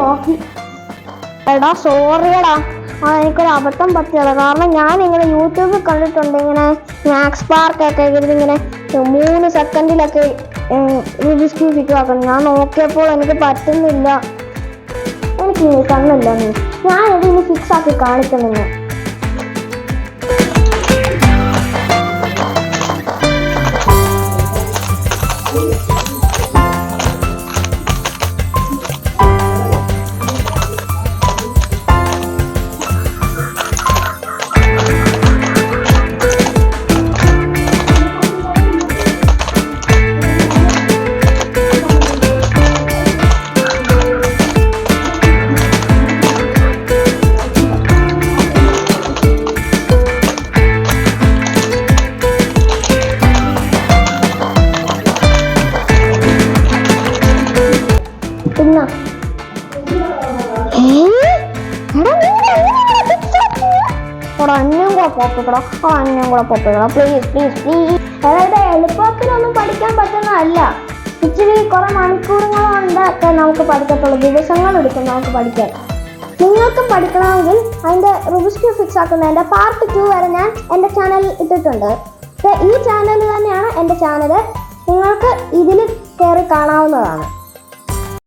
നോക്കി. എടാ സോറിയടാ, എനിക്കൊരു അബദ്ധം പറ്റിയതാ. കാരണം ഞാൻ ഇങ്ങനെ യൂട്യൂബിൽ കണ്ടിട്ടുണ്ട് ഇങ്ങനെ മാക്സ് പാർക്കൊക്കെ ഇങ്ങനെ 3 സെക്കൻഡിലൊക്കെ റൂബിക്സ് ക്യൂബ് ഫിറ്റ് ആക്കണം. ഞാൻ നോക്കിയപ്പോൾ എനിക്ക് പറ്റുന്നില്ല. എനിക്ക് കണ്ണില്ല. ഞാൻ ഇതിന് ഫിക്സ് ആക്കി കാണിക്കുന്നില്ല. എളുപ്പത്തിലൊന്നും പഠിക്കാൻ പറ്റുന്നതല്ല. ഇച്ചിരി കുറെ മണിക്കൂറുകളൊക്കെ നമുക്ക് പഠിക്കത്തുള്ളൂ. ദിവസങ്ങൾ എടുക്കും നമുക്ക് പഠിക്കാൻ. നിങ്ങൾക്ക് പഠിക്കണമെങ്കിൽ അതിന്റെ റൂബിക്സ് ക്യൂബ് ഫിക്സ് ആക്കുന്നതിന്റെ പാർട്ട് 2 വരെ ഞാൻ എൻ്റെ ചാനലിൽ ഇട്ടിട്ടുണ്ട്. ഈ ചാനൽ തന്നെയാണ് എൻ്റെ ചാനൽ. നിങ്ങൾക്ക് ഇതിൽ കയറി കാണാവുന്നതാണ്.